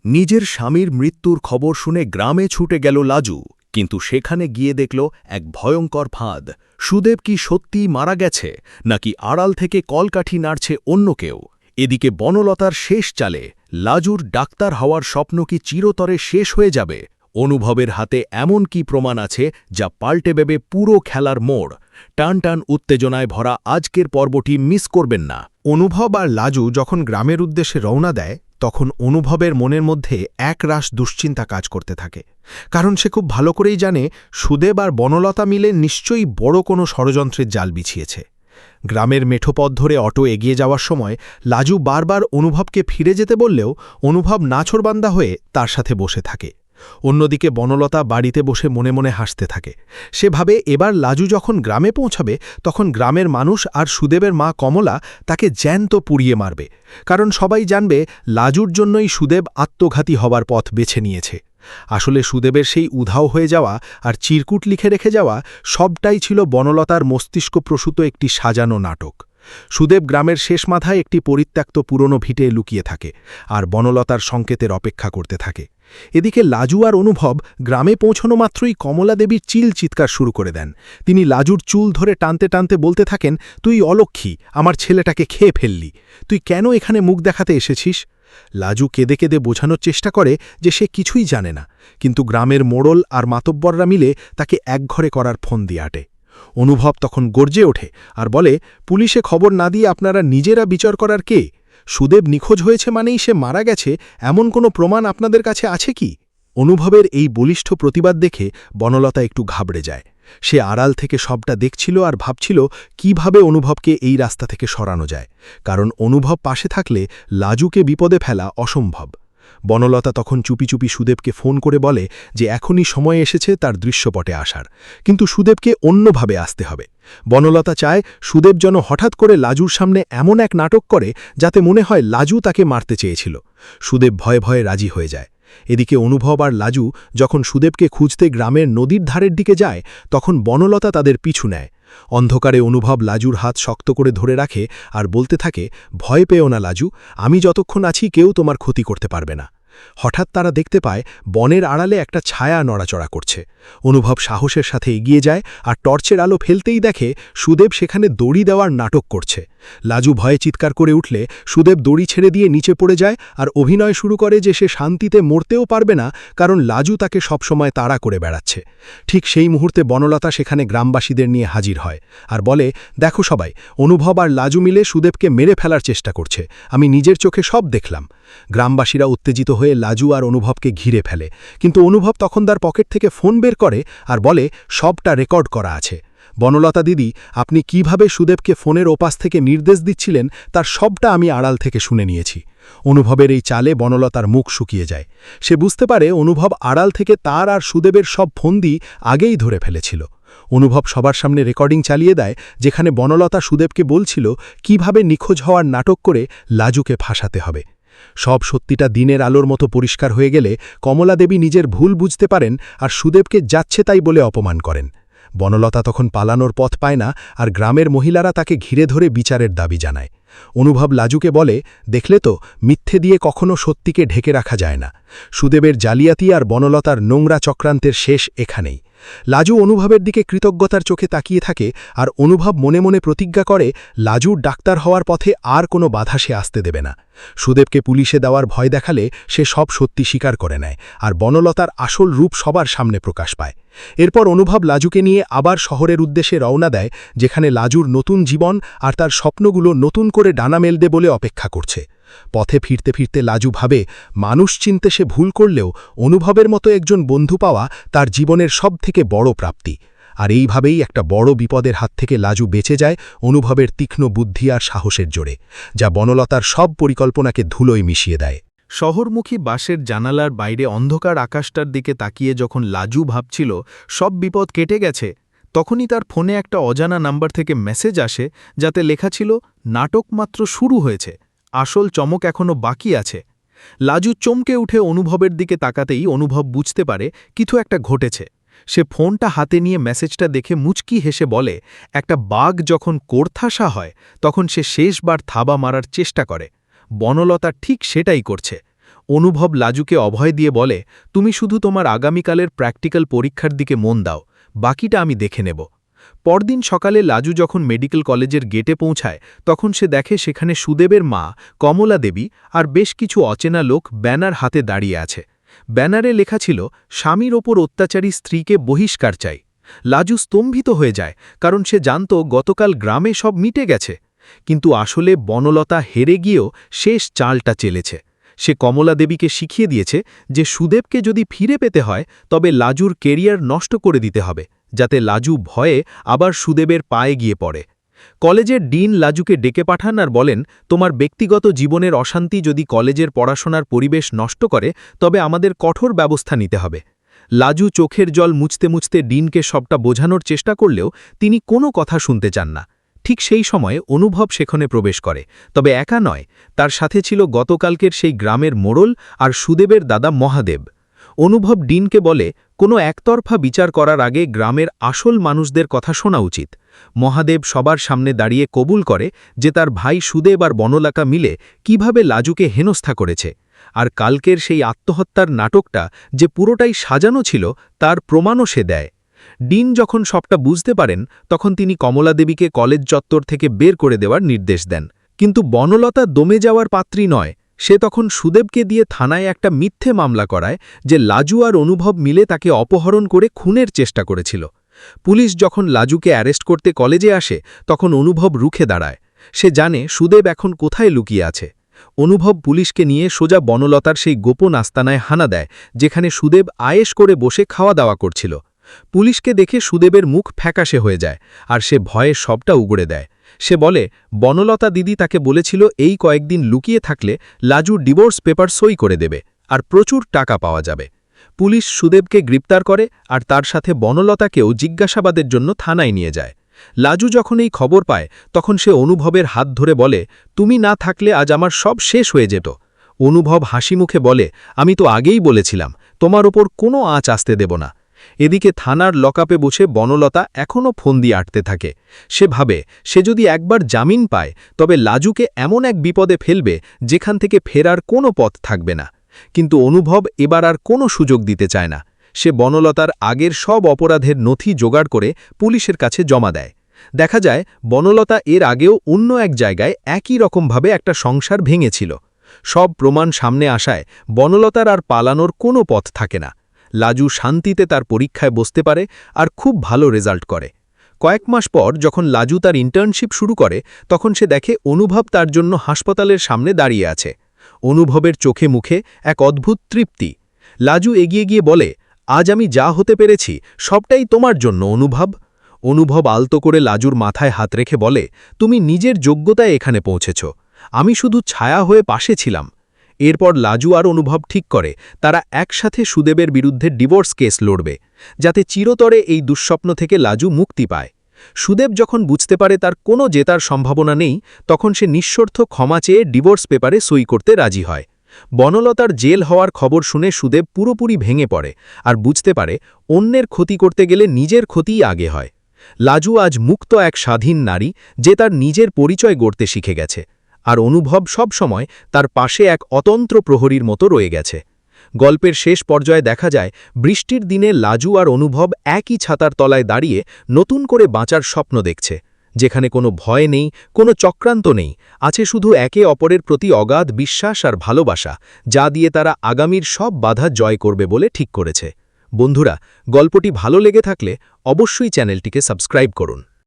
নিজের স্বামীর মৃত্যুর খবর শুনে গ্রামে ছুটে গেল লাজু, কিন্তু সেখানে গিয়ে দেখল এক ভয়ঙ্কর ফাঁদ। সুদেব কি সত্যিই মারা গেছে, নাকি আড়াল থেকে কলকাঠি নাড়ছে অন্য কেউ? এদিকে বনলতার শেষ চালে লাজুর ডাক্তার হওয়ার স্বপ্ন কি চিরতরে শেষ হয়ে যাবে? অনুভবের হাতে এমন কি প্রমাণ আছে যা পাল্টে দেবে পুরো খেলার মোড়? টান টান উত্তেজনায় ভরা আজকের পর্বটি মিস করবেন না। অনুভব আর লাজু যখন গ্রামের উদ্দেশ্যে রওনা দেয়, তখন অনুভবের মনের মধ্যে একরাশ দুশ্চিন্তা কাজ করতে থাকে। কারণ সে খুব ভালো করেই জানে সুদেব আর বনলতা মিলে নিশ্চয়ই বড় কোনো ষড়যন্ত্রের জাল বিছিয়েছে। গ্রামের মেঠোপথ ধরে অটো এগিয়ে যাওয়ার সময় লাজু বারবার অনুভবকে ফিরে যেতে বললেও অনুভব নাছোড়বান্দা হয়ে তার সাথে বসে থাকে। অন্যদিকে বনলতা বাড়িতে বসে মনে মনে হাসতে থাকে। সে ভাবে এবার লাজু যখন গ্রামে পৌঁছাবে তখন গ্রামের মানুষ আর সুদেবের মা কমলা তাকে জ্যান্ত পুড়িয়ে মারবে, কারণ সবাই জানবে লাজুর জন্যই সুদেব আত্মঘাতী হবার পথ বেছে নিয়েছে। আসলে সুদেবের সেই উধাও হয়ে যাওয়া আর চিরকুট লিখে রেখে যাওয়া সবটাই ছিল বনলতার মস্তিষ্কপ্রসূত একটি সাজানো নাটক। সুদেব গ্রামের শেষ মাথায় একটি পরিত্যক্ত পুরনো ভিটে লুকিয়ে থাকে আর বনলতার সংকেতের অপেক্ষা করতে থাকে। এদিকে লাজু আর অনুভব গ্রামে পৌঁছানো মাত্রই কমলা দেবীর চিৎকার শুরু করে দেন। তিনি লাজুর চুল ধরে টানতে টানতে বলতে থাকেন, তুই অলক্ষী, আমার ছেলেটাকে খেয়ে ফেললি, তুই কেন এখানে মুখ দেখাতে এসেছিস? লাজু কেঁদে কেঁদে বোঝানোর চেষ্টা করে যে সে কিছুই জানে না, কিন্তু গ্রামের মোড়ল আর মাতব্বররা মিলে তাকে একঘরে করার ফোন দিয়ে আটে। অনুভব তখন গর্জে ওঠে আর বলে, পুলিশে খবর না দিয়ে আপনারা নিজেরা বিচার করার কে? সুদেব নিখোঁজ হয়েছে মানেই সে মারা গেছে, এমন কোনো প্রমাণ আপনাদের কাছে আছে কি? অনুভবের এই বলিষ্ঠ প্রতিবাদ দেখে বনলতা একটু ঘাবড়ে যায়। সে আড়াল থেকে সবটা দেখছিল আর ভাবছিল কিভাবে অনুভবকে এই রাস্তা থেকে সরানো যায়, কারণ অনুভব পাশে থাকলে লাজুকে বিপদে ফেলা অসম্ভব। বনলতা তখন চুপি চুপি সুদেবকে ফোন করে বলে যে এখনই সময় এসেছে তার দৃশ্যপটে আসার, কিন্তু সুদেবকে অন্যভাবে আসতে হবে। বনলতা চায় সুদেব যেন হঠাৎ করে লাজুর সামনে এমন এক নাটক করে যাতে মনে হয় লাজু তাকে মারতে চেয়েছিল। সুদেব ভয়ে ভয়ে রাজি হয়ে যায়। এদিকে অনুভব আর লাজু যখন সুদেবকে খুঁজতে গ্রামের নদীর ধারের দিকে যায়, তখন বনলতা তাদের পিছু নেয়। অন্ধকারে অনুভব লাজুর হাত শক্ত করে ধরে রাখে আর বলতে থাকে, ভয় পেও না লাজু, আমি যতক্ষণ আছি কেউ তোমার ক্ষতি করতে পারবে না। হঠাৎ তারা দেখতে পায় বনের আড়ালে একটা ছায়া নড়াচড়া করছে। অনুভব সাহসের সাথে এগিয়ে যায় আর টর্চের আলো ফেলতেই দেখে সুদেব সেখানে দড়ি দেওয়ার নাটক করছে। লাজু ভয়ে চিৎকার করে উঠলে সুদেব দড়ি ছেড়ে দিয়ে নিচে পড়ে যায় আর অভিনয় শুরু করে যে সে শান্তিতে মরতেও পারবে না, কারণ লাজু তাকে সবসময় তাড়া করে বেড়াচ্ছে। ঠিক সেই মুহূর্তে বনলতা সেখানে গ্রামবাসীদের নিয়ে হাজির হয় আর বলে, দেখো সবাই, অনুভব আর লাজু মিলে সুদেবকে মেরে ফেলার চেষ্টা করছে, আমি নিজের চোখে সব দেখলাম। গ্রামবাসীরা উত্তেজিত হয়ে লাজু আর অনুভবকে ঘিরে ফেলে, কিন্তু অনুভব তখন তার পকেট থেকে ফোন বের করে আর বলে, সবটা রেকর্ড করা আছে। বনলতা দিদি, আপনি কিভাবে সুদেবকে ফোনের ওপাশ থেকে নির্দেশ দিচ্ছিলেন তার সবটা আমি আড়াল থেকে শুনে নিয়েছি। অনুভবের এই চালে বনলতার মুখ শুকিয়ে যায়। সে বুঝতে পারে অনুভব আড়াল থেকে তার আর সুদেবের সব ফন্দি আগেই ধরে ফেলেছিল। অনুভব সবার সামনে রেকর্ডিং চালিয়ে দেয়, যেখানে বনলতা সুদেবকে বলছিল কিভাবে নিখোঁজ হওয়ার নাটক করে লাজুকে ফাঁসাতে হবে। সব সত্যিটা দিনের আলোর মতো পরিষ্কার হয়ে গেলে কমলা দেবী নিজের ভুল বুঝতে পারেন আর সুদেবকে যাচ্ছে তাই বলে অপমান করেন। বনলতা তখন পালানোর পথ পায় না আর গ্রামের মহিলারা তাকে ঘিরে ধরে বিচারের দাবি জানায়। অনুভব লাজুকে বলে, দেখলে তো, মিথ্যে দিয়ে কখনো সত্যিকে ঢেকে রাখা যায় না। সুদেবের জালিয়াতি আর বনলতার নোংরা চক্রান্তের শেষ এখানেই। লাজু অনুভবের দিকে কৃতজ্ঞতার চোখে তাকিয়ে থাকে আর অনুভব মনে মনে প্রতিজ্ঞা করে লাজুর ডাক্তার হওয়ার পথে আর কোনো বাধা সে আসতে দেবে না। সুদেবকে পুলিশে দেওয়ার ভয় দেখালে সে সব সত্যি স্বীকার করে নেয় আর বনলতার আসল রূপ সবার সামনে প্রকাশ পায়। এরপর অনুভব লাজুকে নিয়ে আবার শহরের উদ্দেশ্যে রওনা দেয়, যেখানে লাজুর নতুন জীবন আর তার স্বপ্নগুলো নতুন করে ডানা মেলবে বলে অপেক্ষা করছে। পথে ফিরতে ফিরতে লাজু ভাবে, মানুষ চিনতে সে ভুল করলেও অনুভবের মতো একজন বন্ধু পাওয়া তার জীবনের সবথেকে বড় প্রাপ্তি। আর এইভাবেই একটা বড় বিপদের হাত থেকে লাজু বেঁচে যায় অনুভবের তীক্ষ্ণ বুদ্ধি আর সাহসের জোরে, যা বনলতার সব পরিকল্পনাকে ধুলোয় মিশিয়ে দেয়। শহরমুখী বাসের জানালার বাইরে অন্ধকার আকাশটার দিকে তাকিয়ে যখন লাজু ভাবছিল সব বিপদ কেটে গেছে, তখনই তার ফোনে একটা অজানা নাম্বার থেকে মেসেজ আসে, যাতে লেখা ছিল, নাটক মাত্র শুরু হয়েছে, আসল চমক এখনও বাকি আছে। লাজু চমকে উঠে অনুভবের দিকে তাকাতেই অনুভব বুঝতে পারে কিছু একটা ঘটেছে। সে ফোনটা হাতে নিয়ে মেসেজটা দেখে মুচকি হেসে বলে, একটা বাঘ যখন কোর্থাসা হয় তখন সে শেষবার থাবা মারার চেষ্টা করে। বনলতা ঠিক সেটাই করছে। অনুভব লাজুকে অভয় দিয়ে বলে, তুমি শুধু তোমার আগামীকালের প্র্যাকটিক্যাল পরীক্ষার দিকে মন দাও, বাকিটা আমি দেখে নেব। পরদিন সকালে লাজু যখন মেডিকেল কলেজের গেটে পৌঁছায় তখন সে দেখে সেখানে সুদেবের মা কমলা দেবী আর বেশ কিছু অচেনা লোক ব্যানার হাতে দাঁড়িয়ে আছে। ব্যানারে লেখা ছিল, স্বামীর ওপর অত্যাচারী স্ত্রীকে বহিষ্কার চাই। লাজু স্তম্ভিত হয়ে যায়, কারণ সে জানত গতকাল গ্রামে সব মিটে গেছে। কিন্তু আসলে বনলতা হেরে গিয়েও শেষ চালটা চেলেছে। সে কমলা দেবীকে শিখিয়ে দিয়েছে যে সুদেবকে যদি ফিরে পেতে হয় তবে লাজুর কেরিয়ার নষ্ট করে দিতে হবে, যাতে লাজু ভয়ে আবার সুদেবের পায়ে গিয়ে পড়ে। কলেজের ডিন লাজুকে ডেকে পাঠান আর বলেন, তোমার ব্যক্তিগত জীবনের অশান্তি যদি কলেজের পড়াশোনার পরিবেশ নষ্ট করে তবে আমাদের কঠোর ব্যবস্থা নিতে হবে। লাজু চোখের জল মুছতে মুছতে ডিনকে সবটা বোঝানোর চেষ্টা করলেও তিনি কোনো কথা শুনতে চান না। ঠিক সেই সময়ে অনুভব সেখানে প্রবেশ করে, তবে একা নয়, তার সাথে ছিল গতকালকের সেই গ্রামের মোড়ল আর সুদেবের দাদা মহাদেব। অনুভব ডিনকে বলে, কোনো একতরফা বিচার করার আগে গ্রামের আসল মানুষদের কথা শোনা উচিত। মহাদেব সবার সামনে দাঁড়িয়ে কবুল করে যে তার ভাই সুদেব আর বনলাকা মিলে কিভাবে লাজুকে হেনস্থা করেছে, আর কালকের সেই আত্মহত্যার নাটকটা যে পুরোটাই সাজানো ছিল তার প্রমাণও সে দেয়। ডিন যখন সবটা বুঝতে পারেন তখন তিনি কমলা দেবীকে কলেজ চত্বর থেকে বের করে দেওয়ার নির্দেশ দেন। কিন্তু বনলতা দমে যাওয়ার পাত্রী নয়। সে তখন সুদেবকে দিয়ে থানায় একটা মিথ্যে মামলা করায় যে লাজু আর অনুভব মিলে তাকে অপহরণ করে খুনের চেষ্টা করেছিল। পুলিশ যখন লাজুকে অ্যারেস্ট করতে কলেজে আসে তখন অনুভব রুখে দাঁড়ায়। সে জানে সুদেব এখন কোথায় লুকিয়ে আছে। অনুভব পুলিশকে নিয়ে সোজা বনলতার সেই গোপন আস্তানায় হানা দেয়, যেখানে সুদেব আয়েশ করে বসে খাওয়া দাওয়া করছিল। পুলিশকে দেখে সুদেবের মুখ ফ্যাকাশে হয়ে যায়, আর সে ভয়ে সবটা উগড়ে দেয়। সে বলে, বনলতা দিদি তাকে বলেছিল এই কয়েকদিন লুকিয়ে থাকলে লাজু ডিভোর্স পেপার সই করে দেবে আর প্রচুর টাকা পাওয়া যাবে। পুলিশ সুদেবকে গ্রেপ্তার করে আর তার সাথে বনলতাকেও জিজ্ঞাসাবাদের জন্য থানায় নিয়ে যায়। লাজু যখন এই খবর পায় তখন সে অনুভবের হাত ধরে বলে, তুমি না থাকলে আজ আমার সব শেষ হয়ে যেত। অনুভব হাসি মুখে বলে, আমি তো আগেই বলেছিলাম তোমার ওপর কোনো আঁচ আসতে দেব না। এদিকে থানার লকআপে বসে বনলতা এখনও ফোন দিয়ে আটতে থাকে। সে ভাবে সে যদি একবার জামিন পায় তবে লাজুকে এমন এক বিপদে ফেলবে যেখান থেকে ফেরার কোনো পথ থাকবে না। কিন্তু অনুভব এবার আর কোনো সুযোগ দিতে চায় না। সে বনলতার আগের সব অপরাধের নথি জোগাড় করে পুলিশের কাছে জমা দেয়। দেখা যায় বনলতা এর আগেও অন্য এক জায়গায় একই রকমভাবে একটা সংসার ভেঙেছিল। সব প্রমাণ সামনে আসায় বনলতার আর পালানোর কোনো পথ থাকে না। লাজু শান্তিতে তার পরীক্ষায় বসতে পারে আর খুব ভালো রেজাল্ট করে। কয়েক মাস পর যখন লাজু তার ইন্টার্নশিপ শুরু করে তখন সে দেখে অনুভব তার জন্য হাসপাতালের সামনে দাঁড়িয়ে আছে। অনুভবের চোখে মুখে এক অদ্ভুত তৃপ্তি। লাজু এগিয়ে গিয়ে বলে, আজ আমি যা হতে পেরেছি সবটাই তোমার জন্য অনুভব। অনুভব আলতো করে লাজুর মাথায় হাত রেখে বলে, তুমি নিজের যোগ্যতায় এখানে পৌঁছেছ, আমি শুধু ছায়া হয়ে পাশে ছিলাম। এরপর লাজু আর অনুভব ঠিক করে তারা একসাথে সুদেবের বিরুদ্ধে ডিভোর্স কেস লড়বে, যাতে চিরতরে এই দুঃস্বপ্ন থেকে লাজু মুক্তি পায়। সুদেব যখন বুঝতে পারে তার কোনো জেতার সম্ভাবনা নেই তখন সে নিঃস্বার্থ ক্ষমা চেয়ে ডিভোর্স পেপারে সই করতে রাজি হয়। বনলতার জেল হওয়ার খবর শুনে সুদেব পুরোপুরি ভেঙে পড়ে আর বুঝতে পারে অন্যের ক্ষতি করতে গেলে নিজের ক্ষতিই আগে হয়। লাজু আজ মুক্ত এক স্বাধীন নারী যে তার নিজের পরিচয় গড়তে শিখে গেছে, আর অনুভব সব সময় তার পাশে এক অতন্ত্র প্রহরীর মতো রয়ে গেছে। গল্পের শেষ পর্যায়ে দেখা যায় বৃষ্টির দিনে লাজু আর অনুভব একই ছাতার তলায় দাঁড়িয়ে নতুন করে বাঁচার স্বপ্ন দেখছে, যেখানে কোনো ভয় নেই, কোনো চক্রান্ত নেই, আছে শুধু একে অপরের প্রতি অগাধ বিশ্বাস আর ভালোবাসা, যা দিয়ে তারা আগামীর সব বাধা জয় করবে বলে ঠিক করেছে। বন্ধুরা, গল্পটি ভালো লেগে থাকলে অবশ্যই চ্যানেলটিকে সাবস্ক্রাইব করুন।